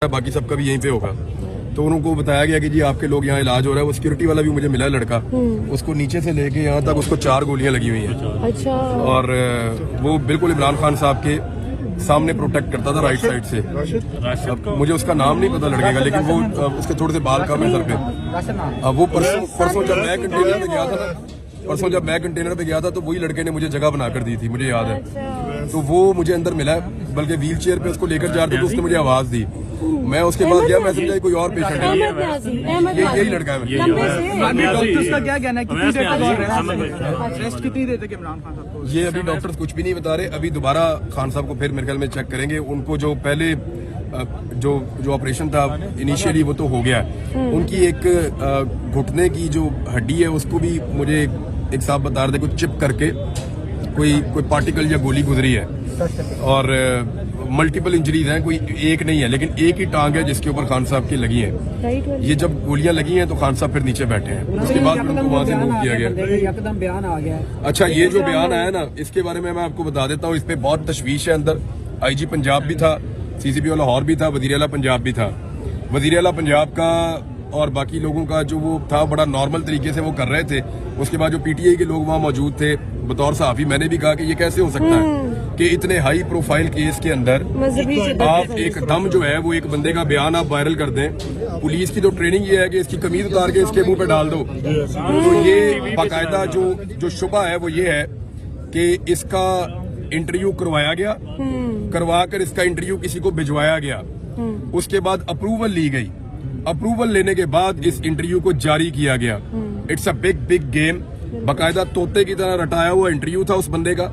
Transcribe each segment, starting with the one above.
बाकी सबका भी यहीं पे होगा। तो उनको बताया गया कि जी आपके लोग यहाँ इलाज हो रहा है। वो सिक्योरिटी वाला भी मुझे मिला है लड़का, उसको नीचे से लेके यहाँ तक उसको 4 गोलियां लगी हुई हैं। अच्छा। और वो बिल्कुल इमरान खान साहब के सामने प्रोटेक्ट करता था राइट साइड से। अब मुझे उसका नाम नहीं पता लड़के का, लेकिन वो उसके थोड़े से बाल कम है सर पे। अब वो परसों जब मैं कंटेनर पे गया था तो वही लड़के ने मुझे जगह बनाकर दी थी, मुझे याद है। तो वो मुझे अंदर मिला, बल्कि व्हील चेयर पे उसको लेकर जा रहे थे तो उसने मुझे आवाज दी। मैं उसके पास गया, मैं समझा कोई और पेशेंट है, यही लड़का है। डॉक्टर्स का क्या कहना है, कितनी देर तक इमरान खान साहब को? ये अभी डॉक्टर्स कुछ भी नहीं बता रहे। अभी दोबारा खान साहब को फिर मेरे ख्याल में चेक करेंगे। उनको जो पहले जो ऑपरेशन था इनिशियली वो तो हो गया। उनकी एक घुटने की जो हड्डी है उसको भी मुझे एक साहब बता रहे थे कुछ चिप करके कोई पार्टिकल या गोली गुजरी है। और मल्टीपल इंजरीज हैं, कोई एक नहीं है, लेकिन एक ही टांग है जिसके ऊपर खान साहब की लगी है। ये जब गोलियां लगी हैं तो खान साहब फिर नीचे बैठे हैं। उसके बाद उनको वहां से मूव किया गया। एकदम बयान आ गया। अच्छा, ये जो बयान आया ना, इसके बारे में मैं आपको बता देता हूँ। इस पे बहुत तशवीश है अंदर। IG पंजाब भी था, CCP लाहौर भी था, वजीर आला पंजाब भी था। वजीर आला पंजाब का और बाकी लोगों का जो वो था बड़ा नॉर्मल तरीके से वो कर रहे थे। उसके बाद जो PTI के लोग वहाँ मौजूद थे, बतौर सहाफी मैंने भी कहा कि ये कैसे हो सकता है कि इतने हाई प्रोफाइल केस के अंदर आप एकदम जो है वो एक बंदे का बयान आप वायरल कर दें। पुलिस की तो ट्रेनिंग ये है कि इसकी कमीज उतार के इसके मुंह पे डाल दो। तो ये बाकायदा जो शुबा है वो ये है कि इसका इंटरव्यू करवाया गया, करवा कर इसका इंटरव्यू किसी को भिजवाया गया। उसके बाद अप्रूवल ली गई। अप्रूवल लेने के बाद इस इंटरव्यू को जारी किया गया। It's a big game. बाकायदा तोते की तरह रटाया हुआ इंटरव्यू था उस बंदे का।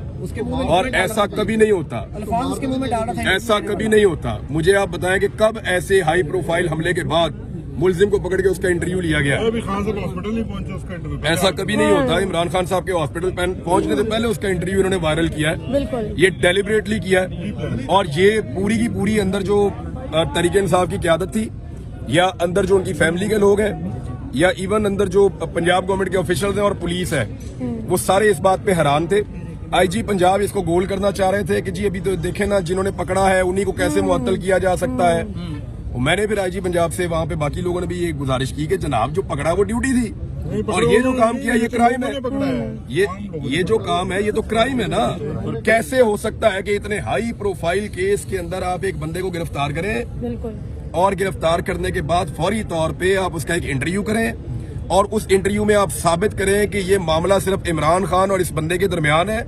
और ऐसा कभी नहीं होता, ऐसा कभी नहीं होता। मुझे आप बताएं कि कब ऐसे हाई प्रोफाइल हमले के बाद मुलजिम को पकड़ के उसका इंटरव्यू लिया गया। खान साहब हॉस्पिटल नहीं पहुंचे उसका इंटरव्यू। ऐसा कभी नहीं होता। इमरान खान साहब के हॉस्पिटल पहुंचने से पहले उसका इंटरव्यू इन्होंने वायरल किया है। ये डेलिबरेटली किया है। और ये पूरी की पूरी अंदर जो तरीके इंसाफ की क़यादत थी, या अंदर जो उनकी फैमिली के लोग हैं, या इवन अंदर जो पंजाब गवर्नमेंट के ऑफिशियल्स हैं और पुलिस है, वो सारे इस बात पे हैरान थे। IG पंजाब इसको गोल करना चाह रहे थे कि जी अभी तो देखें ना, जिन्होंने पकड़ा है उन्हीं को कैसे मुअत्तल किया जा सकता है। मैंने फिर IG पंजाब से वहां पे बाकी लोगों ने भी ये गुजारिश की कि जनाब जो पकड़ा वो ड्यूटी थी, और ये जो काम किया ये क्राइम है। ये जो काम है ये तो क्राइम है ना। कैसे हो सकता है कि इतने हाई प्रोफाइल केस के अंदर आप एक बंदे को गिरफ्तार करें और गिरफ्तार करने के बाद फौरी तौर पे आप उसका एक इंटरव्यू करें और उस इंटरव्यू में आप साबित करें कि ये मामला सिर्फ इमरान खान और इस बंदे के दरमियान है,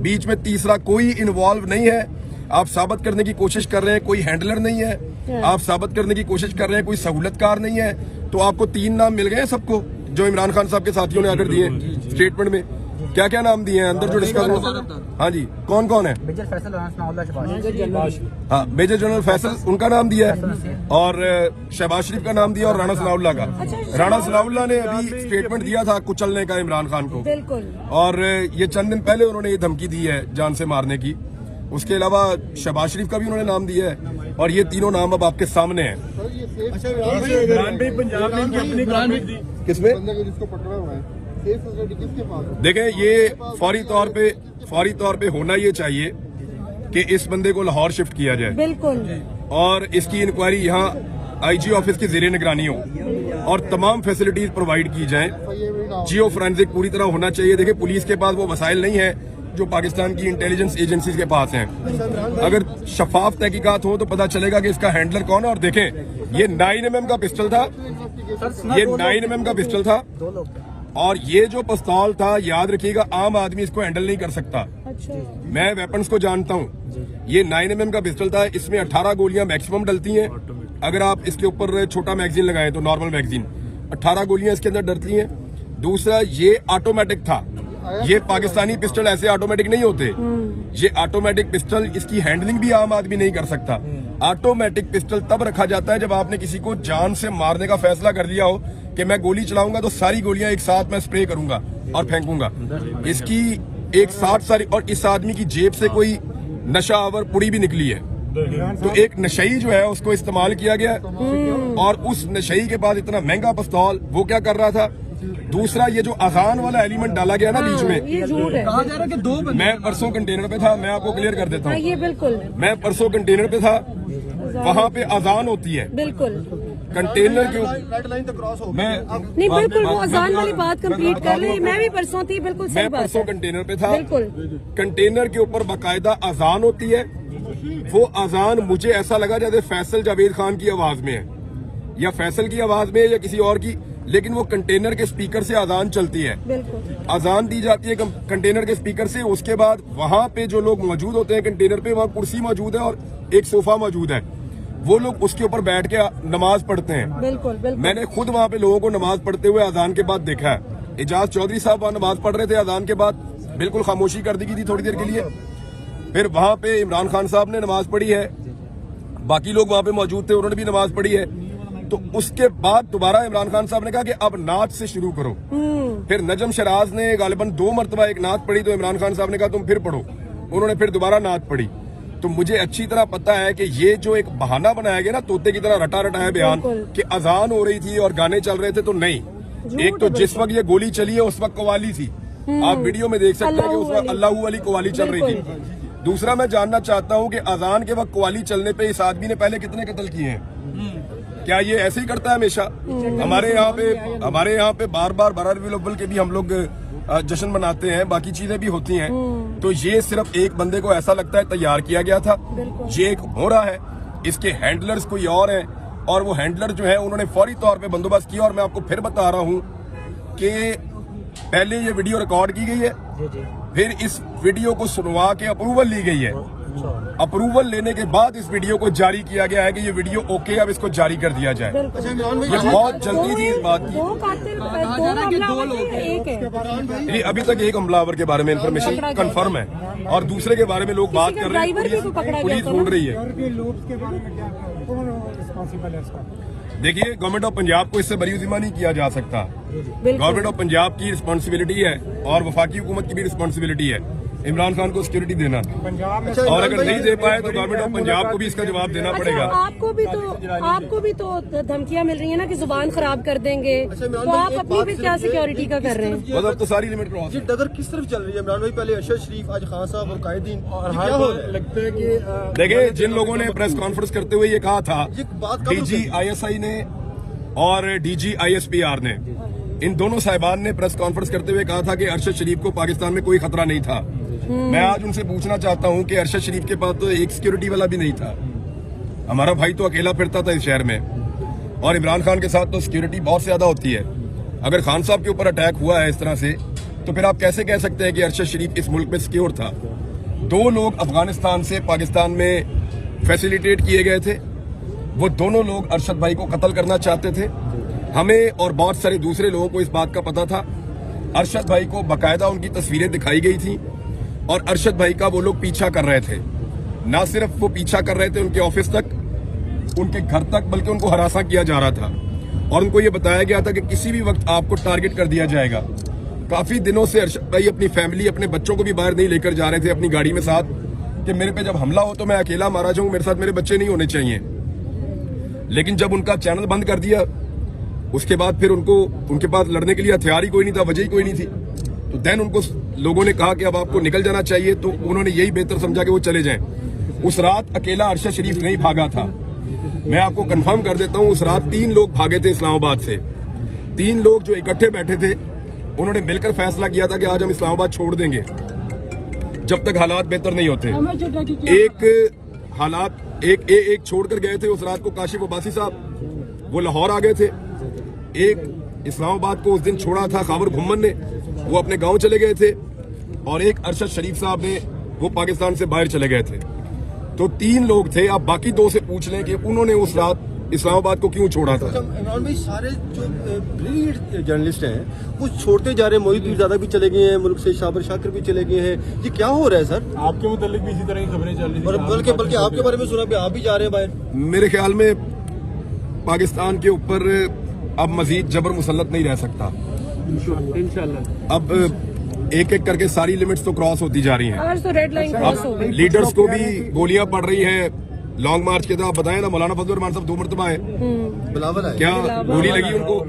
बीच में तीसरा कोई इन्वॉल्व नहीं है। आप साबित करने की कोशिश कर रहे हैं कोई हैंडलर नहीं है, आप साबित करने की कोशिश कर रहे हैं कोई सहूलतकार नहीं है। तो आपको 3 नाम मिल गए सबको जो इमरान खान साहब के साथियों ने आकर दिए स्टेटमेंट में। क्या क्या नाम दिए हैं अंदर जो डिस्कस हुआ? हाँ जी, कौन कौन है? मेजर फैसल, हाँ, मेजर जनरल फैसल उनका नाम दिया है, और शहबाज शरीफ का नाम दिया, और राणा सनाउल्लाह का। राणा सनाउल्लाह ने अभी स्टेटमेंट दिया था कुचलने का इमरान खान को, और ये चंद दिन पहले उन्होंने ये धमकी दी है जान से मारने की। उसके अलावा शहबाज शरीफ का भी उन्होंने नाम दिया है, और ये तीनों नाम अब आपके सामने हैं। किसमें? देखें, ये फौरी तौर पे होना ये चाहिए कि इस बंदे को लाहौर शिफ्ट किया जाए, बिल्कुल, और इसकी इंक्वायरी यहाँ IG ऑफिस की ज़ेरे निगरानी हो और तमाम फैसिलिटीज प्रोवाइड की जाएं। जियो फोरेंसिक पूरी तरह होना चाहिए। देखिए, पुलिस के पास वो वसाइल नहीं है जो पाकिस्तान की इंटेलिजेंस एजेंसीज के पास हैं। अगर शफाफ तहकीकात हो तो पता चलेगा कि इसका हैंडलर कौन है। और देखें, ये 9mm का पिस्टल था, ये 9mm का पिस्टल था, और ये जो पिस्तौल था, याद रखिएगा, आम आदमी इसको हैंडल नहीं कर सकता। मैं वेपन्स को जानता हूँ। ये 9mm का पिस्टल था, इसमें 18 गोलियां मैक्सिमम डलती हैं। अगर आप इसके ऊपर छोटा मैगजीन लगाएं तो नॉर्मल मैगजीन 18 गोलियां इसके अंदर डलती हैं। दूसरा, ये ऑटोमेटिक था। ये पाकिस्तानी पिस्टल ऐसे ऑटोमेटिक नहीं होते। ये ऑटोमेटिक पिस्टल, इसकी हैंडलिंग भी आम आदमी नहीं कर सकता। ऑटोमेटिक पिस्टल तब रखा जाता है जब आपने किसी को जान से मारने का फैसला कर लिया हो कि मैं गोली चलाऊंगा तो सारी गोलियां एक साथ मैं स्प्रे करूंगा और फेंकूंगा। इसकी एक साथ सारी, और इस आदमी की जेब से कोई नशा आवर पुड़ी भी निकली है। तो एक नशई जो है उसको इस्तेमाल किया गया, और उस नशई के बाद इतना महंगा पिस्तौल वो क्या कर रहा था। दूसरा, ये जो अजान वाला एलिमेंट डाला गया ना बीच में, कहा जा रहा है कि 2 मैं परसों कंटेनर पे था, मैं आपको क्लियर कर देता हूँ। ये बिल्कुल, मैं परसों कंटेनर पे था, वहाँ पे अजान होती है, बिल्कुल कंटेनर के रेड लाइन तो क्रॉस हो मैं नहीं, बिल्कुल वो अजान वाली बात कंप्लीट कर ले। मैं भी परसों थी, बिल्कुल सही मैं बात परसों है। कंटेनर पे था, बिल्कुल कंटेनर के ऊपर बाकायदा अजान होती है। वो अजान मुझे ऐसा लगा जैसे फैसल जावेद खान की आवाज में है, या फैसल की आवाज में है, या किसी और की, लेकिन वो कंटेनर के स्पीकर से अजान चलती है, बिल्कुल अजान दी जाती है कंटेनर के स्पीकर से। उसके बाद वहां पे जो लोग मौजूद होते हैं कंटेनर पे, वहां कुर्सी मौजूद है और एक सोफा मौजूद है, वो लोग उसके ऊपर बैठ के नमाज पढ़ते हैं। बिल्कुल बिल्कुल मैंने खुद वहां पे लोगों को नमाज पढ़ते हुए अजान के बाद देखा है। एजाज चौधरी साहब वहां नमाज पढ़ रहे थे, अजान के बाद बिल्कुल खामोशी कर दी गई थी थोड़ी देर के लिए। फिर वहां पे इमरान खान साहब ने नमाज पढ़ी है, बाकी लोग वहां पे मौजूद थे, उन्होंने भी नमाज पढ़ी है। तो उसके बाद दोबारा इमरान खान साहब ने कहा कि अब नात से शुरू करो। फिर नजम शराज ने गालिबन 2 मरतबा एक नात पढ़ी, तो इमरान खान साहब ने कहा तुम फिर पढ़ो, उन्होंने फिर दोबारा नात पढ़ी। तो मुझे अच्छी तरह पता है कि ये जो एक बहाना बनाया गया ना, तोते की तरह रटा रटा है बयान कि अजान हो रही थी और गाने चल रहे थे, तो नहीं। एक तो जिस वक्त ये गोली चली है उस वक्त कवाली थी, आप वीडियो में देख सकते हैं कि उस वक्त अल्लाह वाली कवाली चल रही थी। दूसरा मैं जानना चाहता हूं कि अजान के वक्त कवाली चलने पे इस आदमी ने पहले कितने कत्ल किए हैं? क्या ये ऐसे ही करता है हमेशा? हमारे यहाँ पे बार बार रबीउल अव्वल के भी हम लोग जश्न मनाते हैं, बाकी चीजें भी होती हैं। तो ये सिर्फ एक बंदे को ऐसा लगता है तैयार किया गया था, ये एक हो रहा है, इसके हैंडलर्स कोई और हैं, और वो हैंडलर जो है उन्होंने फौरी तौर पे बंदोबस्त किया। और मैं आपको फिर बता रहा हूं कि पहले ये वीडियो रिकॉर्ड की गई है, फिर इस वीडियो को सुनवा के अप्रूवल ली गई है, अप्रूवल लेने के बाद इस वीडियो को जारी किया गया है कि ये वीडियो ओके, अब इसको जारी कर दिया जाए। ये बहुत जल्दी थी इस बात की। ये अभी तक एक हमलावर के बारे में इंफॉर्मेशन कंफर्म है, और दूसरे के बारे में लोग बात कर रहे हैं, पुलिस ढूंढ रही है। देखिए, गवर्नमेंट ऑफ पंजाब को इससे बरी जिम्मा नहीं किया जा सकता। गवर्नमेंट ऑफ पंजाब की रिस्पॉन्सिबिलिटी है और वफाकी हुकूमत की भी रिस्पॉन्सिबिलिटी है इमरान खान को सिक्योरिटी देना, और अगर नहीं दे पाए तो गवर्नमेंट ऑफ पंजाब को भी इसका जवाब देना पड़ेगा। आपको भी तो धमकियां मिल रही है ना कि जुबान खराब कर देंगे, तो आप अपनी भी क्या सिक्योरिटी का कर रहे हैं? मतलब तो सारी लिमिट क्रॉस। डगर किस तरफ चल रही है इमरान भाई? पहले अरशद शरीफ, आज खान साहब और कायदीन, क्या हो लगता है कि देखिए, जिन लोगों ने प्रेस कॉन्फ्रेंस करते हुए ये कहा था, DG ISI ने और DG ISPR ने, इन दोनों साहिबान ने प्रेस कॉन्फ्रेंस करते हुए कहा था कि अरशद शरीफ को पाकिस्तान में कोई खतरा नहीं था। मैं आज उनसे पूछना चाहता हूं कि अरशद शरीफ के पास तो एक सिक्योरिटी वाला भी नहीं था, हमारा भाई तो अकेला फिरता था इस शहर में, और इमरान खान के साथ तो सिक्योरिटी बहुत ज्यादा होती है। अगर खान साहब के ऊपर अटैक हुआ है इस तरह से, तो फिर आप कैसे कह सकते हैं कि अरशद शरीफ इस मुल्क में सिक्योर था? 2 लोग अफगानिस्तान से पाकिस्तान में फैसिलिटेट किए गए थे, वो दोनों लोग अरशद भाई को कत्ल करना चाहते थे। हमें और बहुत सारे दूसरे लोगों को इस बात का पता था। अरशद भाई को बाकायदा उनकी तस्वीरें दिखाई गई थी, और अरशद भाई का वो लोग पीछा कर रहे थे। ना सिर्फ वो पीछा कर रहे थे उनके ऑफिस तक, उनके घर तक, बल्कि उनको हरासा किया जा रहा था, और उनको ये बताया गया था कि किसी भी वक्त आपको टारगेट कर दिया जाएगा। काफी दिनों से अरशद भाई अपनी फैमिली, अपने बच्चों को भी बाहर नहीं लेकर जा रहे थे अपनी गाड़ी में साथ, कि मेरे पे जब हमला हो तो मैं अकेला मारा जाऊं, मेरे साथ मेरे बच्चे नहीं होने चाहिए। लेकिन जब उनका चैनल बंद कर दिया, उसके बाद फिर उनके पास लड़ने के लिए हथियार ही कोई नहीं था, वजह ही कोई नहीं थी। तो देन उनको लोगों ने कहा कि अब आपको निकल जाना चाहिए, तो उन्होंने यही बेहतर समझा कि वो चले जाएं। उस रात अकेला अरशद शरीफ नहीं भागा था, मैं आपको कंफर्म कर देता हूं, उस रात 3 लोग भागे थे इस्लामाबाद से। 3 लोग जो इकट्ठे बैठे थे, उन्होंने मिलकर फैसला किया था कि आज हम इस्लामाबाद छोड़ देंगे जब तक हालात बेहतर नहीं होते। एक छोड़कर गए थे उस रात को काशिफ अब्बासी साहब, वो लाहौर आ गए थे। एक इस्लामाबाद को उस दिन छोड़ा था खाबर घुम्मन ने, वो अपने गांव चले गए थे, और एक अरशद शरीफ साहब ने, वो पाकिस्तान से बाहर चले गए थे। तो 3 लोग थे। आप बाकी 2 से पूछ लें कि उन्होंने उस रात इस्लामाबाद को क्यों छोड़ा था। इमरान भाई, सारे जो ब्रिलियंट जर्नलिस्ट हैं वो छोड़ते जा रहे हैं। मोहित पीरजादा भी चले गए हैं मुल्क से, शाबर शाकिर भी चले गए हैं। ये क्या हो रहा है सर? आपके मुतालिक भी इसी तरह की खबरें चल रही हैं, और बल्कि आपके बारे में सुना भी आप भी जा रहे हैं बाहर। मेरे ख्याल में पाकिस्तान के ऊपर अब मजीद जबर मुसल्लत नहीं रह सकता। इंशाल्लाह अब एक एक करके सारी लिमिट्स तो क्रॉस होती जा रही हैं। आज तो रेड लाइन क्रॉस हो गई। लीडर्स को भी गोलियां पड़ रही हैं लॉन्ग मार्च के। तो आप बताएं ना, मौलाना फजल रहमान साहब 2 मरतबा है, बिलावल है, क्या गोली लगी उनको?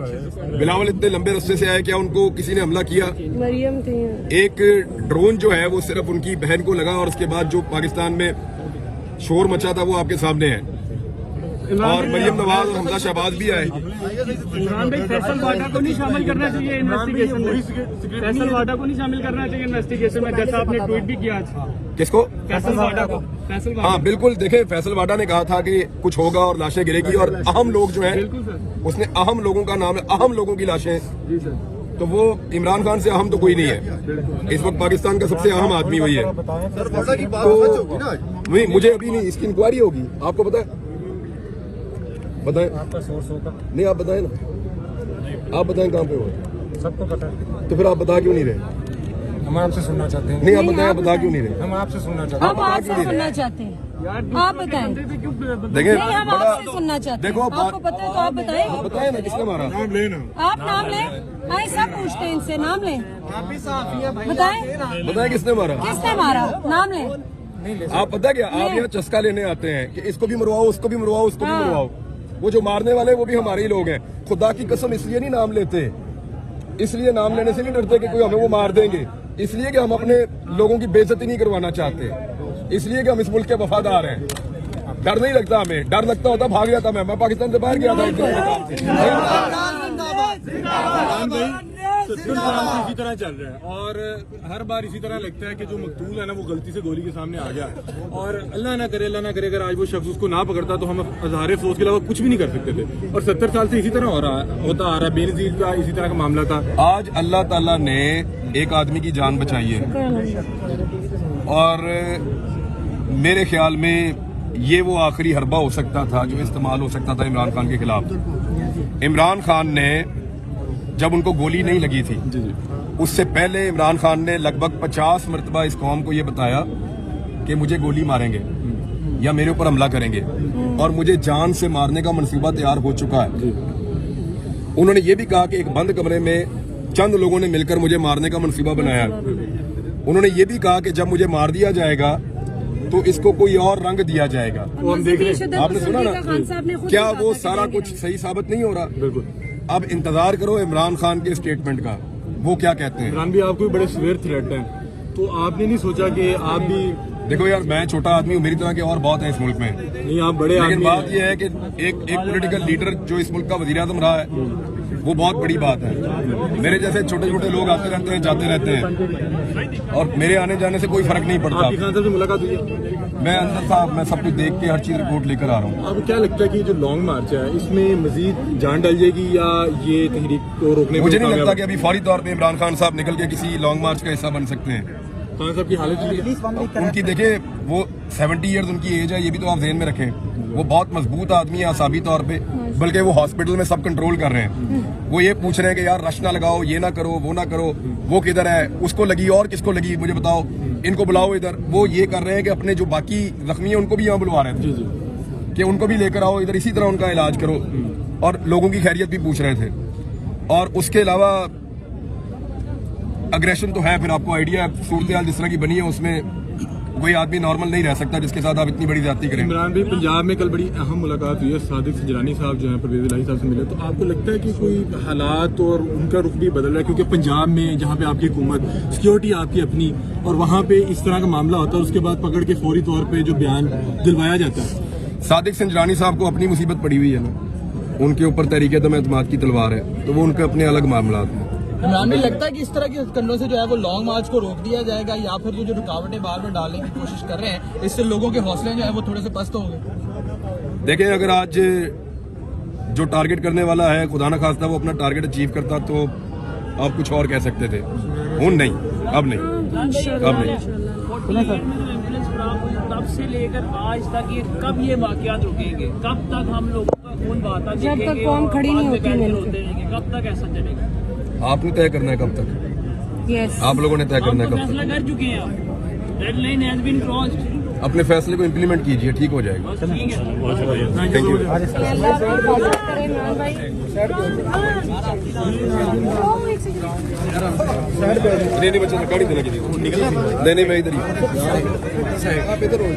बिलावल इतने लंबे रास्ते से आए, क्या उनको किसी ने हमला किया? मरियम थी। एक ड्रोन जो है वो सिर्फ उनकी बहन को लगा, और उसके बाद जो पाकिस्तान में शोर मचा था वो आपके सामने है। और मरियम नवाज और हमजा शहबाज भी आए। इमरान भाई फैसल वाडा को नहीं शामिल करना चाहिए इन्वेस्टिगेशन में, फैसल वाडा को नहीं शामिल करना चाहिए इन्वेस्टिगेशन में, जैसा आपने ट्वीट भी किया आज किसको? फैसल वाडा को। फैसल वाडा हाँ बिल्कुल, देखे फैसल वाडा ने कहा था कि कुछ होगा और लाशें गिरेगी, और अहम लोग जो हैं बिल्कुल सर। उसने अहम लोगों का नाम है, अहम लोगों की लाशें, जी सर। तो वो इमरान खान से अहम तो कोई नहीं है। इस वक्त पाकिस्तान का सबसे अहम आदमी वही है। सर वाडा की बात सच होगी ना? नहीं, मुझे अभी नहीं, इसकी इंक्वायरी होगी, आपको पता है? बताएं आपका सोर्स होगा, नहीं, आप बताएं ना, आप बताएं कहाँ पे हो, सबको पता है। तो फिर आप बता क्यों नहीं रहे? हम आपसे सुनना चाहते हैं, नहीं, आप बताएं, आप बता क्यों नहीं रहे? हम आपसे सुनना चाहते हैं। हम आपसे सुनना चाहते हैं, आप बताएं। देखिए नहीं, हम बड़ा, आपसे सुनना चाहते हैं। देखो आपको पता है तो आप बताएं। बताएं ना किसने मारा? आप नाम लें, आए सब पूछते हैं इनसे, नाम लें, बताएं बताएं किसने मारा? किसने मारा, नाम लें। आप पता क्या, आप यहाँ चस्का लेने आते हैं कि इसको भी मरवाओ, उसको भी मरवाओ, उसको भी मरवाओ। वो जो मारने वाले वो भी हमारे ही लोग हैं। खुदा की कसम इसलिए नहीं नाम लेते, इसलिए नाम लेने से नहीं डरते कि कोई हमें वो मार देंगे, इसलिए कि हम अपने लोगों की बेइज्जती नहीं करवाना चाहते, इसलिए कि हम इस मुल्क के वफादार हैं। डर नहीं लगता हमें, डर लगता होता भाग जाता मैं पाकिस्तान से बाहर गया था। इसी तरह चल रहा है और हर बार इसी तरह लगता है कि जो मकतूल है ना वो गलती से गोली के सामने आ गया, और अल्लाह ना करे अगर आज वो शख्स उसको ना पकड़ता तो हम अज़हार अफसोस के अलावा कुछ भी नहीं कर सकते थे। और 70 साल से इसी तरह होता आ रहा है। बेनज़ीर का इसी तरह का मामला था। आज अल्लाह ताला ने एक आदमी की जान बचाई है, और मेरे ख्याल में ये वो आखिरी हरबा हो सकता था जो इस्तेमाल हो सकता था इमरान खान के खिलाफ। इमरान खान ने जब उनको गोली नहीं लगी थी, उससे पहले इमरान खान ने लगभग 50 मरतबा इस कौम को ये बताया कि मुझे गोली मारेंगे या मेरे ऊपर हमला करेंगे, और मुझे जान से मारने का मंसूबा तैयार हो चुका है। उन्होंने ये भी कहा कि एक बंद कमरे में चंद लोगों ने मिलकर मुझे मारने का मंसूबा बनाया। उन्होंने ये भी कहा कि जब मुझे मार दिया जाएगा तो इसको कोई और रंग दिया जाएगा। वो हम देख रहे हैं। आपने सुना ना, क्या वो सारा कुछ सही साबित नहीं हो रहा? बिल्कुल। अब इंतजार करो इमरान खान के स्टेटमेंट का, वो क्या कहते हैं। इमरान भी आपको बड़े सीवियर थ्रेट हैं, तो आपने नहीं सोचा कि आप भी? देखो यार, मैं छोटा आदमी हूँ, मेरी तरह के और बहुत हैं इस मुल्क में। नहीं, आप बड़े लेकिन आदमी बात हैं। यह है कि एक पॉलिटिकल लीडर जो इस मुल्क का वजीर आज़म रहा है, वो बहुत बड़ी बात है। मेरे जैसे छोटे छोटे लोग आते रहते हैं, जाते रहते हैं, और मेरे आने जाने से कोई फर्क नहीं पड़ता। आपकी खान साहब से मुलाकात हुई है? मैं अंदर था, मैं सब कुछ देख के हर चीज रिपोर्ट लेकर आ रहा हूँ। अब क्या लगता है कि जो लॉन्ग मार्च है इसमें मजीद जान डाल जाएगी या ये तहरीक को रोकने में? मुझे नहीं लगता कि अभी फौरी तौर पे इमरान खान साहब निकल के किसी लॉन्ग मार्च का हिस्सा बन सकते हैं। खान साहब की हालत उनकी देखे, वो 70 ईयर्स उनकी एज है, ये भी तो आप ध्यान में रखें। वो बहुत मजबूत आदमी है आसाबी तौर पे, बल्कि वो हॉस्पिटल में सब कंट्रोल कर रहे हैं। वो ये पूछ रहे हैं कि यार रश ना लगाओ, ये ना करो, वो ना करो, वो किधर है, उसको लगी और किसको लगी मुझे बताओ, इनको बुलाओ इधर। वो ये कर रहे हैं कि अपने जो बाकी जख्मी है उनको भी यहाँ बुलवा रहे थे कि उनको भी लेकर आओ इधर, इसी तरह उनका इलाज करो, और लोगों की खैरियत भी पूछ रहे थे। और उसके अलावा अग्रेशन तो है, फिर आपको आइडिया सूरत हाल जिस तरह की बनी है उसमें कोई आदमी नॉर्मल नहीं रह सकता जिसके साथ आप इतनी बड़ी ज्यादती करें। इमरान भाई, पंजाब में कल बड़ी अहम मुलाकात हुई है, सादिक सजरानी साहब जो है परवेज इलाही साहब से मिले, तो आपको लगता है कि कोई हालात और उनका रुख भी बदल रहा है? क्योंकि पंजाब में जहाँ पे आपकी हुकूमत, सिक्योरिटी आपकी अपनी, और वहाँ पे इस तरह का मामला होता है, उसके बाद पकड़ के फौरी तौर पर जो बयान दिलवाया जाता है। सादिक सजरानी साहब को अपनी मुसीबत पड़ी हुई है ना, उनके ऊपर तहरीक-ए-एतमाद की तलवार है, तो वो उनके अपने अलग मामला हैं। इमरान भाई, लगता है कि इस तरह के कंडों से जो है वो लॉन्ग मार्च को रोक दिया जाएगा, या फिर जो रुकावटें बार बार डालने की कोशिश कर रहे हैं इससे लोगों के हौसले जो है वो थोड़े से पस्त होंगे? देखें, अगर आज जो टारगेट करने वाला है खुदा न खास्ता वो अपना टारगेट अचीव करता तो आप कुछ और कह सकते थे। नहीं, अब नहीं, अब नहीं। तब से लेकर आज तक ये कब ये वाकयात रुकेंगे? कब तक हम लोगों का खून बहाता जब तक कौम खड़ी नहीं होती मिलकर? कब तक ऐसा चलेगा? आपने तय करना है कब तक। यस, आप लोगों ने तय करना है कब फैसला तक। कर चुके हैं आप, deadline has been crossed. अपने फैसले को इम्प्लीमेंट कीजिए, ठीक हो जाएगा। ठीक है, थैंक यू। अल्लाह आपको हिफाजत करे इमरान भाई। नहीं बच्चा गाड़ी देना की नहीं, मैं इधर ही। आप इधर हो।